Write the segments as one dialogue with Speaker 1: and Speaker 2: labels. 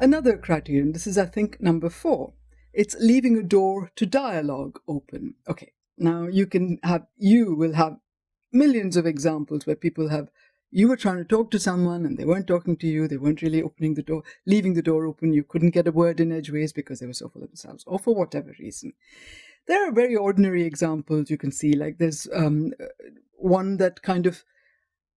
Speaker 1: another criterion. This is, I think, number 4. It's leaving a door to dialogue open. Okay, now you will have millions of examples where you were trying to talk to someone and they weren't talking to you, they weren't really opening the door, leaving the door open, you couldn't get a word in edgeways because they were so full of themselves, or for whatever reason. There are very ordinary examples you can see, like there's one that kind of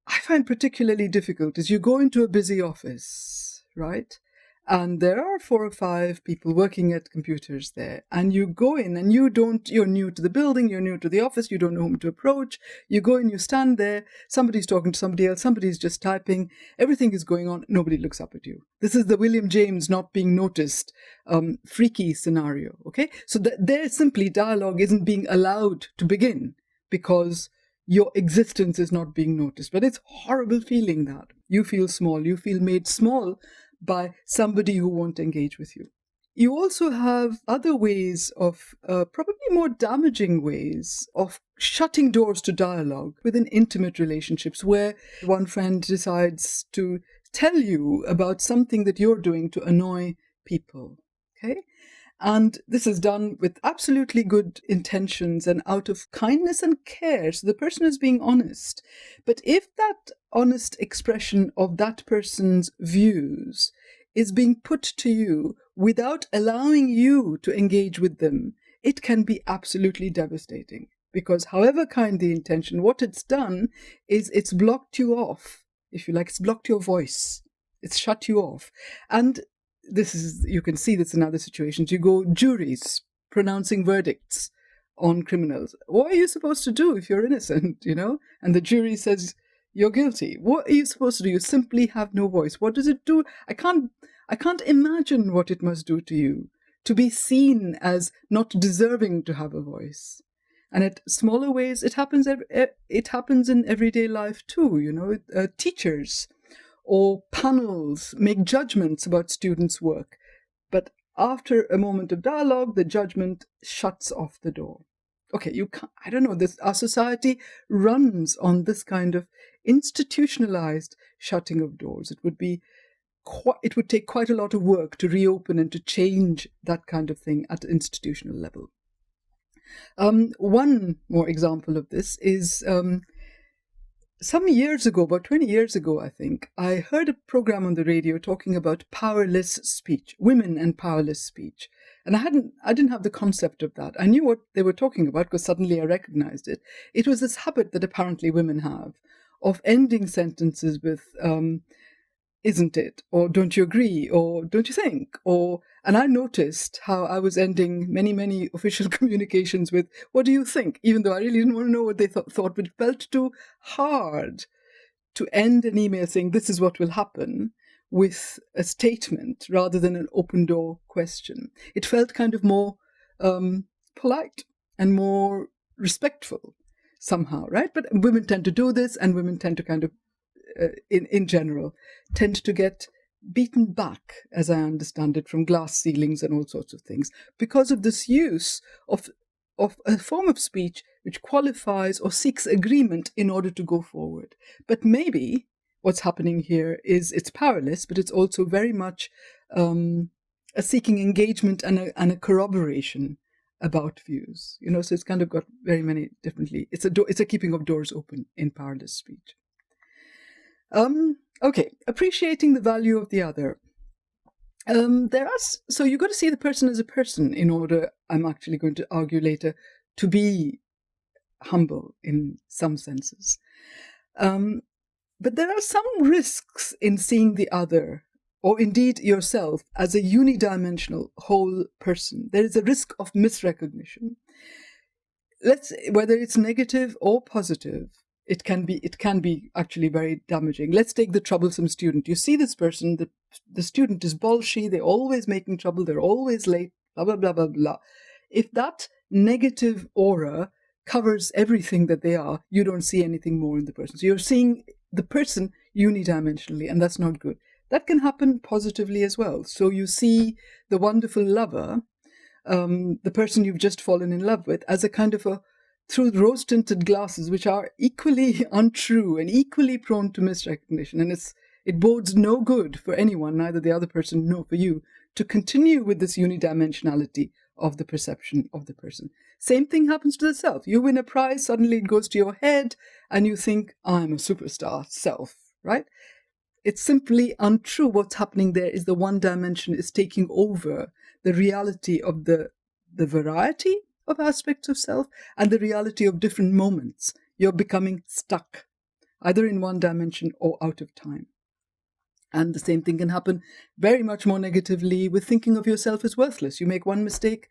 Speaker 1: I find particularly difficult is you go into a busy office, right? And there are 4 or 5 people working at computers there. And you go in and you're new to the building, you're new to the office, you don't know whom to approach. You go in, you stand there, somebody's talking to somebody else, somebody's just typing, everything is going on, nobody looks up at you. This is the William James not being noticed, freaky scenario, okay? So there simply dialogue isn't being allowed to begin because your existence is not being noticed. But it's a horrible feeling that you feel small, you feel made small by somebody who won't engage with you. You also have other ways of, probably more damaging ways of shutting doors to dialogue within intimate relationships, where one friend decides to tell you about something that you're doing to annoy people, okay? And this is done with absolutely good intentions and out of kindness and care. So the person is being honest. But if that honest expression of that person's views is being put to you without allowing you to engage with them, it can be absolutely devastating. Because however kind the intention, what it's done is it's blocked you off. If you like, it's blocked your voice. It's shut you off. And you can see this in other situations. You go juries pronouncing verdicts on criminals. What are you supposed to do if you're innocent, And the jury says you're guilty. What are you supposed to do? You simply have no voice. What does it do? I can't imagine what it must do to you to be seen as not deserving to have a voice. And at smaller ways, it happens in everyday life too, teachers or panels make judgments about students' work. But after a moment of dialogue, the judgment shuts off the door. Okay, I don't know, our society runs on this kind of institutionalized shutting of doors. It would take quite a lot of work to reopen and to change that kind of thing at the institutional level. One more example of this is some years ago, about 20 years ago, I think, I heard a program on the radio talking about powerless speech, women and powerless speech. And I didn't have the concept of that. I knew what they were talking about because suddenly I recognized it. It was this habit that apparently women have of ending sentences with, isn't it? Or don't you agree? Or don't you think? And I noticed how I was ending many, many official communications with, what do you think? Even though I really didn't want to know what they thought, but it felt too hard to end an email saying, this is what will happen, with a statement rather than an open door question. It felt kind of more polite and more respectful somehow, right? But women tend to do this, and women tend to kind of, in general, tend to get beaten back, as I understand it, from glass ceilings and all sorts of things, because of this use of a form of speech which qualifies or seeks agreement in order to go forward. But maybe what's happening here is it's powerless, but it's also very much a seeking engagement and a corroboration about views. So it's kind of got very many differently. It's a keeping of doors open in powerless speech. Okay, appreciating the value of the other. So you've got to see the person as a person in order, I'm actually going to argue later, to be humble in some senses. But there are some risks in seeing the other, or indeed yourself, as a unidimensional whole person. There is a risk of misrecognition. Whether it's negative or positive, it can be actually very damaging. Let's take the troublesome student. You see this person, the student is bolshy, they're always making trouble, they're always late, blah, blah, blah, blah, blah. If that negative aura covers everything that they are, you don't see anything more in the person. So you're seeing the person unidimensionally, and that's not good. That can happen positively as well. So you see the wonderful lover, the person you've just fallen in love with, as a kind of through rose-tinted glasses, which are equally untrue and equally prone to misrecognition. And It bodes no good for anyone, neither the other person nor for you, to continue with this unidimensionality of the perception of the person. Same thing happens to the self. You win a prize, suddenly it goes to your head, and you think, I'm a superstar self, right? It's simply untrue. What's happening there is the one dimension is taking over the reality of the variety of aspects of self and the reality of different moments. You're becoming stuck, either in one dimension or out of time. And the same thing can happen very much more negatively with thinking of yourself as worthless. You make one mistake,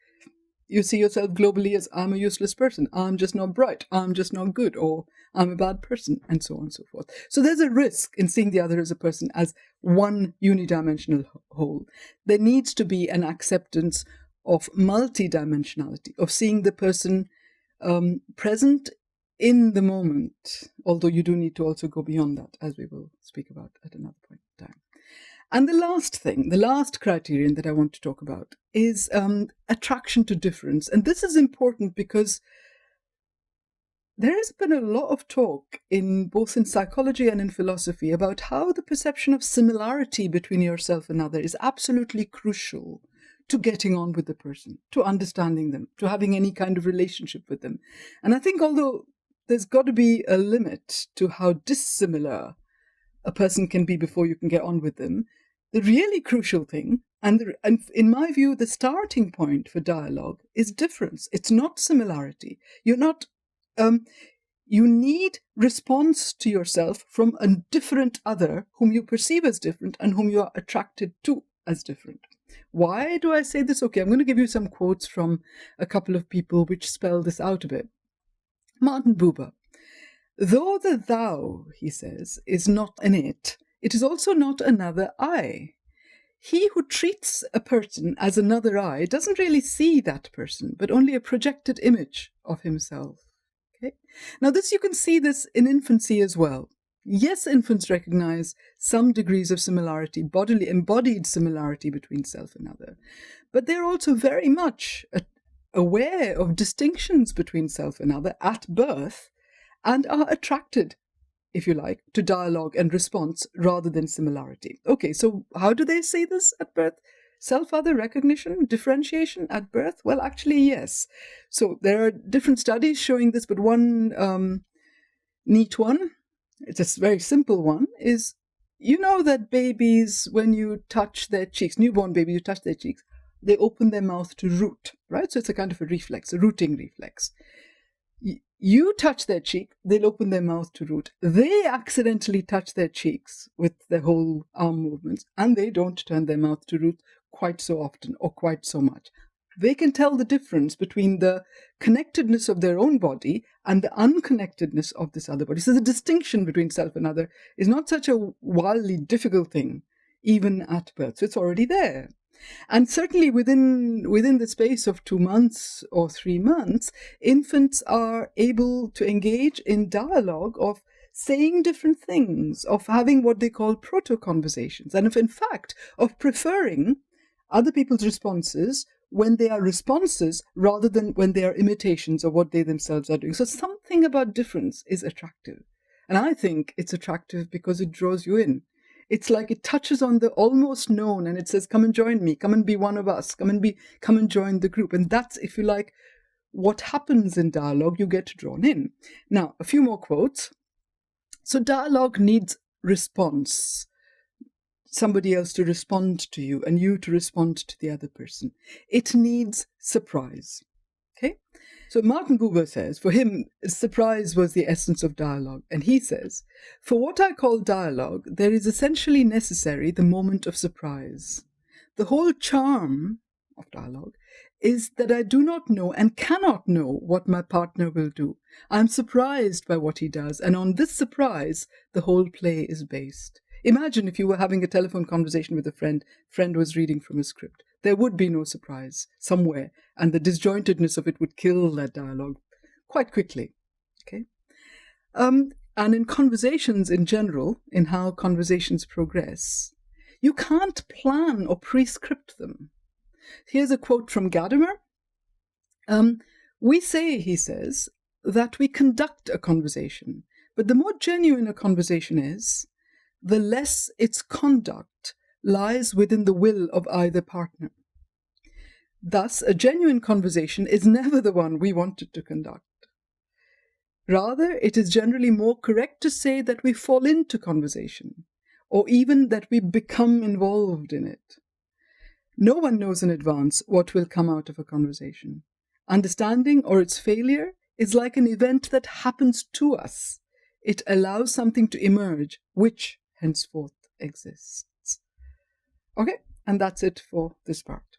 Speaker 1: you see yourself globally as, I'm a useless person, I'm just not bright, I'm just not good, or I'm a bad person, and so on and so forth. So there's a risk in seeing the other as a person as one unidimensional whole. There needs to be an acceptance of multidimensionality, of seeing the person present in the moment, although you do need to also go beyond that, as we will speak about at another point in time. And the last thing, the last criterion that I want to talk about is attraction to difference. And this is important because there has been a lot of talk both in psychology and in philosophy about how the perception of similarity between yourself and another is absolutely crucial to getting on with the person, to understanding them, to having any kind of relationship with them. And I think although there's got to be a limit to how dissimilar a person can be before you can get on with them, the really crucial thing, and in my view, the starting point for dialogue is difference. It's not similarity. You're not, you need response to yourself from a different other whom you perceive as different and whom you are attracted to as different. Why do I say this? Okay, I'm going to give you some quotes from a couple of people which spell this out a bit. Martin Buber. Though the thou, he says, is not an it is also not another I. He who treats a person as another I doesn't really see that person, but only a projected image of himself. Okay? Now you can see this in infancy as well. Yes, infants recognize some degrees of similarity, bodily embodied similarity between self and other, but they're also very much aware of distinctions between self and other at birth and are attracted, if you like, to dialogue and response rather than similarity. Okay, so how do they say this at birth? Self-other recognition, differentiation at birth? Well, actually, yes. So there are different studies showing this, but one neat one, it's a very simple one, is you know that babies, when you touch their cheeks, newborn baby, you touch their cheeks, they open their mouth to root, right? So it's a kind of a reflex, a rooting reflex. You touch their cheek, they'll open their mouth to root. They accidentally touch their cheeks with their whole arm movements, and they don't turn their mouth to root quite so often or quite so much. They can tell the difference between the connectedness of their own body and the unconnectedness of this other body. So the distinction between self and other is not such a wildly difficult thing, even at birth. So it's already there. And certainly within the space of 2 months or 3 months, infants are able to engage in dialogue of saying different things, of having what they call proto-conversations, and in fact, of preferring other people's responses when they are responses rather than when they are imitations of what they themselves are doing. So something about difference is attractive. And I think it's attractive because it draws you in. It's like it touches on the almost known and it says, come and join me, come and be one of us, come and join the group. And that's, if you like, what happens in dialogue. You get drawn in. Now, a few more quotes. So dialogue needs response. Somebody else to respond to you and you to respond to the other person. It needs surprise. Okay? So Martin Buber says, for him, surprise was the essence of dialogue. And he says, for what I call dialogue, there is essentially necessary the moment of surprise. The whole charm of dialogue is that I do not know and cannot know what my partner will do. I am surprised by what he does, and on this surprise, the whole play is based. Imagine if you were having a telephone conversation with a friend was reading from a script. There would be no surprise somewhere, and the disjointedness of it would kill that dialogue quite quickly. Okay, and in conversations in general, in how conversations progress, you can't plan or prescript them. Here's a quote from Gadamer. We say, he says, that we conduct a conversation, but the more genuine a conversation is, the less its conduct lies within the will of either partner. Thus, a genuine conversation is never the one we wanted to conduct. Rather, it is generally more correct to say that we fall into conversation, or even that we become involved in it. No one knows in advance what will come out of a conversation. Understanding or its failure is like an event that happens to us. It allows something to emerge, which henceforth exists. Okay, and that's it for this part.